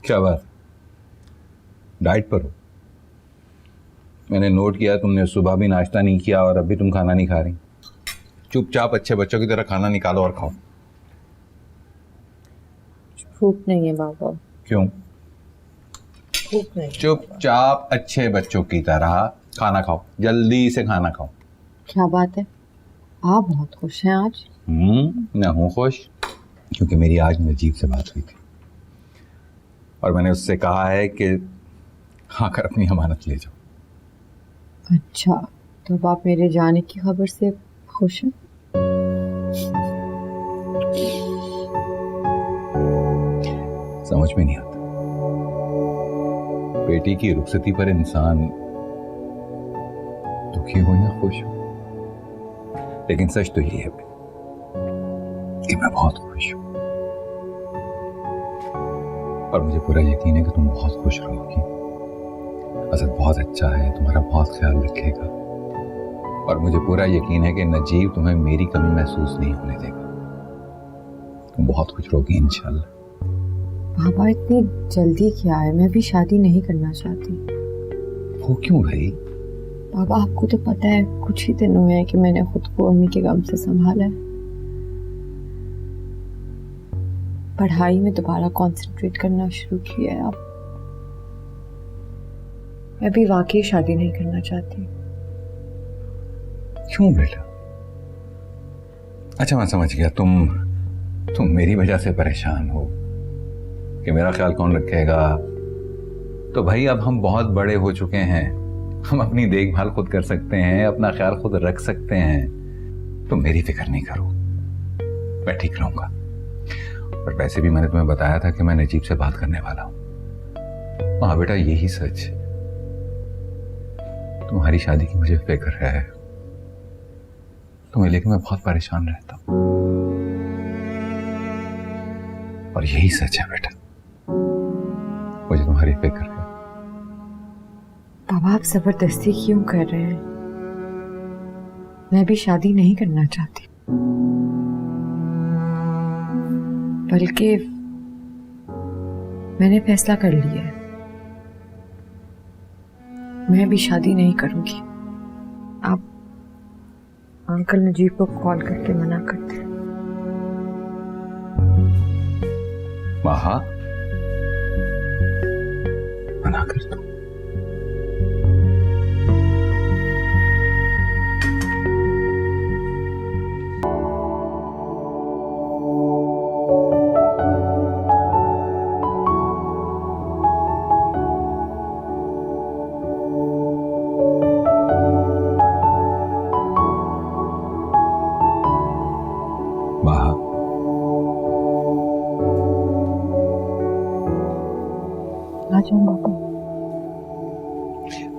क्या बात, डाइट पर हो? मैंने नोट किया तुमने सुबह भी नाश्ता नहीं किया और अभी तुम खाना नहीं खा रही। चुपचाप अच्छे बच्चों की तरह खाना निकालो और खाओ। भूख नहीं है बाबा। क्यों? भूख नहीं है बाबा। चुपचाप अच्छे बच्चों की तरह खाना खाओ, जल्दी से खाना खाओ। क्या बात है, आप बहुत खुश हैं आज। मैं हूं खुश क्योंकि मेरी आज नजीब से बात हुई थी और मैंने उससे कहा है कि आकर अपनी अमानत ले जाओ। अच्छा, तो अब आप मेरे जाने की खबर से खुश हैं? समझ में नहीं आता, बेटी की रुखसती पर इंसान दुखी हो या खुश हो, लेकिन सच तो ये है कि मैं बहुत खुश हूं और मुझे पूरा यकीन है कि तुम बहुत खुश रहोगी। असद बहुत अच्छा है, तुम्हारा बहुत ख्याल रखेगा और मुझे पूरा यकीन है कि नजीब तुम्हें मेरी कमी महसूस नहीं होने देगा। तुम बहुत खुश रहोगी इंशाल्लाह। बाबा इतनी जल्दी क्या है, मैं भी शादी नहीं करना चाहती। वो क्यों भाई? बाबा आपको तो पता है कुछ ही दिन हुए हैं कि मैंने खुद को अम्मी के गम से संभाला है। पढ़ाई में दोबारा कंसंट्रेट करना शुरू किया है। अब मैं भी वाकई शादी नहीं करना चाहती। क्यों बेटा? अच्छा मैं समझ गया, तुम मेरी वजह से परेशान हो कि मेरा ख्याल कौन रखेगा। तो भाई अब हम बहुत बड़े हो चुके हैं, हम अपनी देखभाल खुद कर सकते हैं, अपना ख्याल खुद रख सकते हैं। तुम मेरी फिक्र नहीं करो, मैं ठीक रहूंगा। और वैसे भी मैंने तुम्हें बताया था कि मैं नजीब से बात करने वाला हूं। हाँ बेटा, यही सच है, तुम्हारी शादी की मुझे फिक्र है, तुम्हें लेकर मैं बहुत परेशान रहता हूं और यही सच है बेटा, मुझे तुम्हारी फिक्र है। बाबा आप जबरदस्ती क्यों कर रहे हैं? मैं भी शादी नहीं करना चाहती, बल्कि मैंने फैसला कर लिया है, मैं भी शादी नहीं करूंगी। आप अंकल नजीब को कॉल करके मना करते हैं। महा, मना कर दो। महा, आ जाओ बाबा।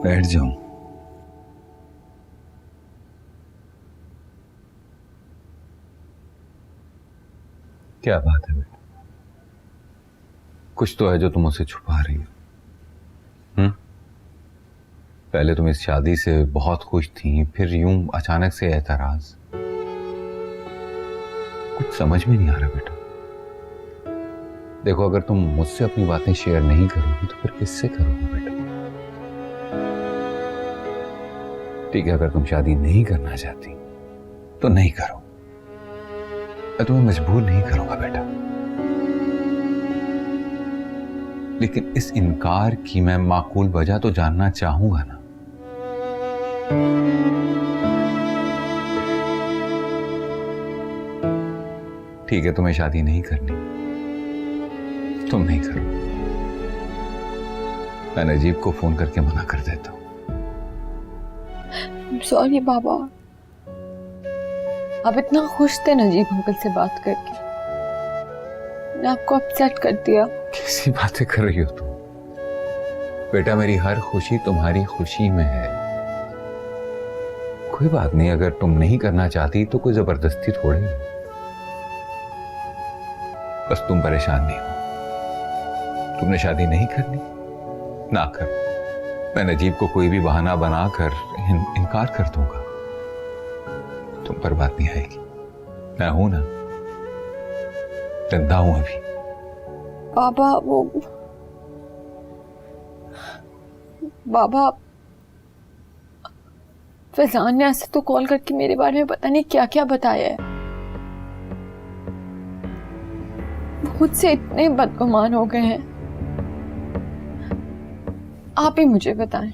बैठ जाऊं? क्या बात है बेटा, कुछ तो है जो तुम उसे छुपा रही हो। पहले तुम इस शादी से बहुत खुश थी, फिर यूं अचानक से एतराज। कुछ समझ में नहीं आ रहा बेटा। देखो, अगर तुम मुझसे अपनी बातें शेयर नहीं करोगी तो फिर किससे करोगे बेटा? ठीक है, अगर तुम शादी नहीं करना चाहती तो नहीं करो, मैं तुम्हें मजबूर नहीं करूंगा बेटा, लेकिन इस इनकार की मैं माकूल वजह तो जानना चाहूंगा ना। ठीक है, तुम्हें शादी नहीं करनी, तुम नहीं करो, मैं नजीब को फोन करके मना कर देता हूं। सॉरी बाबा, आप इतना खुश थे नजीब अंकल से बात करके, मैंने आपको अपसेट कर दिया। कैसी बातें कर रही हो तुम? बेटा, मेरी हर खुशी तुम्हारी खुशी में है। कोई बात नहीं, अगर तुम नहीं करना चाहती तो कोई जबरदस्ती थोड़ी है। बस तुम परेशान नहीं हो। तुमने शादी नहीं करनी, ना कर, मैं नजीब को कोई भी बहाना बनाकर इनकार कर दूंगा, तुम पर बात नहीं आएगी। मैं हूं ना, जिंदा हूं अभी। बाबा वो बाबा, फैजान ने असद तो कॉल करके मेरे बारे में पता नहीं क्या क्या बताया है। मुझसे इतने बदगुमान हो गए हैं। आप ही मुझे बताएं,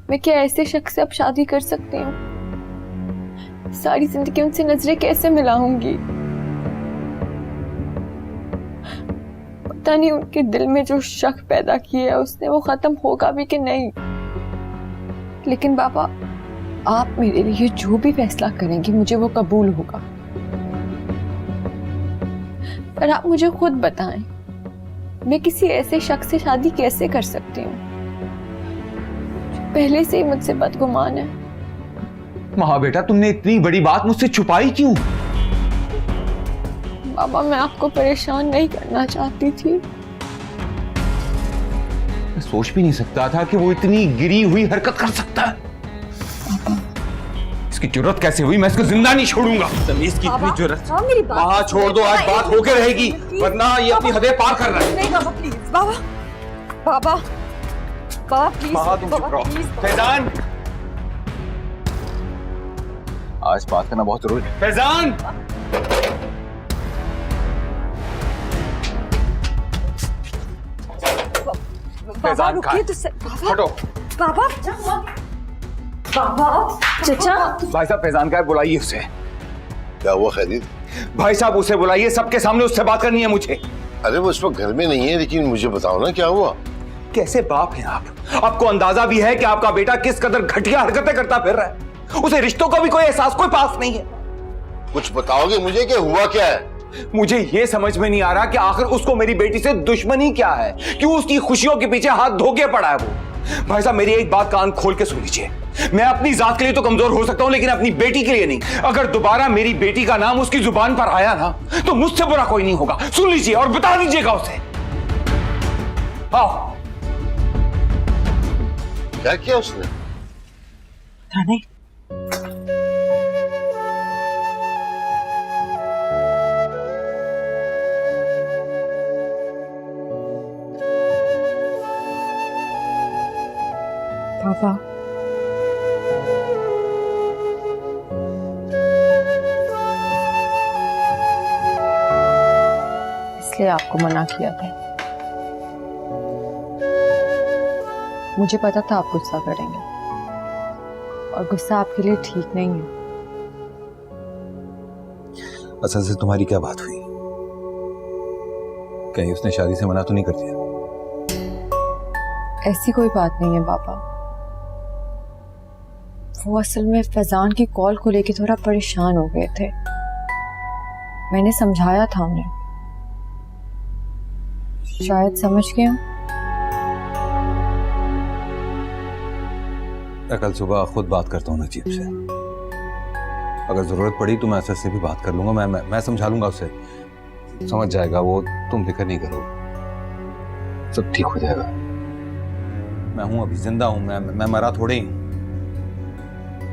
मैं क्या ऐसे शख्स से अब शादी कर सकती हूँ? सारी जिंदगी उनसे नजरें कैसे मिलाऊंगी? पता नहीं उनके दिल में जो शक पैदा किया है उसने वो खत्म होगा भी कि नहीं। लेकिन बाबा, आप मेरे लिए जो भी फैसला करेंगे मुझे वो कबूल होगा। पर आप मुझे खुद बताएं, मैं किसी ऐसे शख्स से शादी कैसे कर सकती हूँ जो पहले से ही मुझसे बदगुमान है? माँ बेटा, तुमने इतनी बड़ी बात मुझसे छुपाई क्यों? बाबा, मैं आपको परेशान नहीं करना चाहती थी। मैं सोच भी नहीं सकता था कि वो इतनी गिरी हुई हरकत कर सकता है। इसकी जुर्रत कैसे हुई? मैं इसको जिंदा नहीं छोड़ूंगा। तमीज की इतनी जुर्रत? वहां छोड़ दो, आज बात होके रहेगी, वरना ये अपनी हदें पार कर रहा है। नहीं बाबा, please Baba, Baba, Baba please, तुम चुप रहो। फैजान, आज बात करना बहुत जरूरी है। फैजान, बाबा रुकिए तो हटो। बाबा, बाबा, चचा। भाई साहब, फैजान का है, बुलाइए उसे। क्या हुआ खैरियत? भाई साहब, उसे बुलाइए, सबके सामने उससे बात करनी है मुझे। अरे वो इस वक्त घर में नहीं है, लेकिन मुझे बताओ ना क्या हुआ। कैसे बाप हैं आप? आपको अंदाजा भी है कि आपका बेटा किस कदर घटिया हरकतें करता फिर रहा है? उसे रिश्तों का भी कोई एहसास, कोई पास नहीं है। कुछ बताओगे मुझे कि हुआ क्या है? मुझे ये समझ में नहीं आ रहा कि आखिर उसको मेरी बेटी से दुश्मनी क्या है, क्यों उसकी खुशियों के पीछे हाथ धो के पड़ा है वो। भाई साहब, मेरी एक बात कान खोल के सुन लीजिए। मैं अपनी जात के लिए तो कमजोर हो सकता हूं, लेकिन अपनी बेटी के लिए नहीं। अगर दोबारा मेरी बेटी का नाम उसकी जुबान पर आया ना, तो मुझसे बुरा कोई नहीं होगा। सुन लीजिए और बता दीजिएगा उसे। आओ। क्या किया उसने? नहीं, पापा, इसलिए आपको मना किया था। मुझे पता था आप गुस्सा करेंगे और गुस्सा आपके लिए ठीक नहीं है। असल से तुम्हारी क्या बात हुई? कहीं उसने शादी से मना तो नहीं कर दिया? ऐसी कोई बात नहीं है पापा। वो असल में फैजान की कॉल को लेके थोड़ा परेशान हो गए थे। मैंने समझाया था उन्हें, शायद समझ गए हो। मैं कल सुबह खुद बात करता हूँ नजीब से। अगर जरूरत पड़ी तो मैं असद से भी बात कर लूंगा। मैं समझा लूंगा उसे, समझ जाएगा वो। तुम फिक्र नहीं करो, सब ठीक हो जाएगा। मैं हूं, अभी जिंदा हूं। मैं मरा थोड़े ही।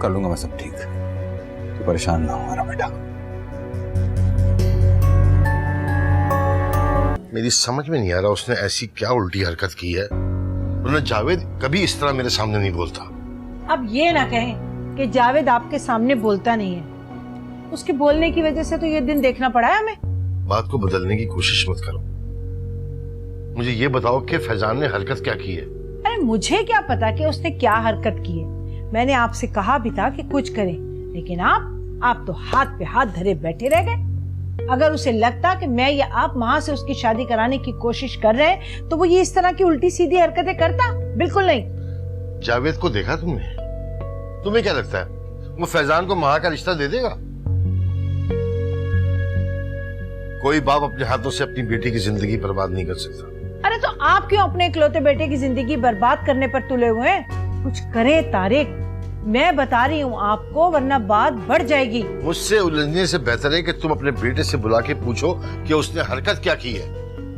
कर लूंगा मैं सब ठीक। तो परेशान ना हो मेरा बेटा। मेरी समझ में नहीं आ रहा उसने ऐसी क्या उल्टी हरकत की है। वरना जावेद कभी इस तरह मेरे सामने नहीं बोलता। अब ये ना कहें कि जावेद आपके सामने बोलता नहीं है। उसके बोलने की वजह से तो ये दिन देखना पड़ा है हमें। बात को बदलने की कोशिश मत करो। मुझे ये बताओ कि फैजान ने हरकत क्या की है? अरे मुझे क्या पता कि उसने क्या हरकत की है। मैंने आपसे कहा भी था कि कुछ करें, लेकिन आप तो हाथ पे हाथ धरे बैठे रह गए। अगर उसे लगता कि मैं या आप वहां से उसकी शादी कराने की कोशिश कर रहे हैं तो वो ये इस तरह की उल्टी सीधी हरकतें करता? बिल्कुल नहीं। जावेद को देखा तुमने? तुम्हें क्या लगता है वो फैजान को महा का रिश्ता दे देगा? कोई बाप अपने हाथों से अपनी बेटी की जिंदगी बर्बाद नहीं कर सकता। अरे तो आप क्यों अपने इकलौते बेटे की जिंदगी बर्बाद करने पर तुले हुए हैं? कुछ करें तारिक, मैं बता रही हूँ आपको, वरना बात बढ़ जाएगी। मुझसे उलझने से बेहतर है कि तुम अपने बेटे से बुला के पूछो कि उसने हरकत क्या की है।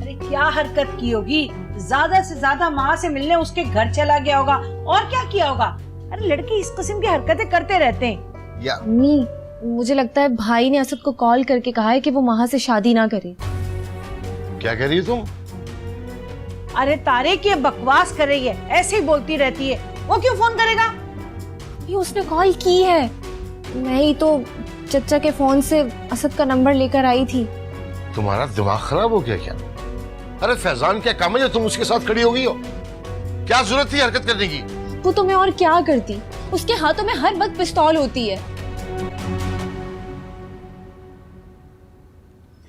अरे क्या हरकत की होगी? ज्यादा से ज्यादा माँ से मिलने उसके घर चला गया होगा, और क्या किया होगा? अरे लड़के इस किस्म की हरकतें करते रहते हैं। या अम्मी, मुझे लगता है भाई ने असद को कॉल करके कहा है कि वो महा से शादी ना करे। क्या कह रही हो तुम? अरे तारिक, ये बकवास कर रही है, ऐसे ही बोलती रहती है। वो क्यों फोन करेगा? ये उसने कॉल की है। मैं ही तो चचा के फोन से असद का नंबर लेकर आई थी। तुम्हारा दिमाग खराब हो गया क्या? अरे फैजान क्या काम है जो तुम उसके साथ खड़ी हो गई हो? क्या जरूरत थी हरकत करने की? वो तो मैं और क्या करती, उसके हाथों में हर वक्त पिस्तौल होती है।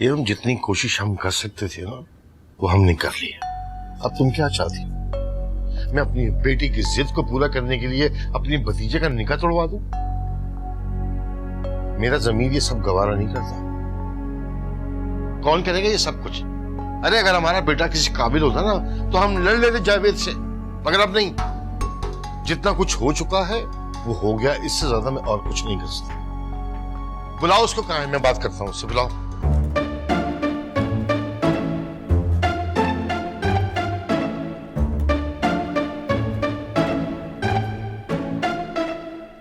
ये हम जितनी कोशिश हम कर सकते थे ना, वो हमने कर लिया। अब तुम क्या चाहती? मैं अपनी बेटी की जिद को पूरा करने के लिए अपनी भतीजे का निकाह तोड़वा दूं? मेरा जमीर ये सब गवारा नहीं करता। कौन करेगा ये सब कुछ? अरे अगर हमारा बेटा किसी काबिल होता ना तो हम लड़ लेते जावेद से, मगर अब नहीं। जितना कुछ हो चुका है वो हो गया, इससे ज्यादा मैं और कुछ नहीं कर सकता। बुलाओ उसको, कहाँ है? मैं बात करता हूँ उससे, बुलाओ।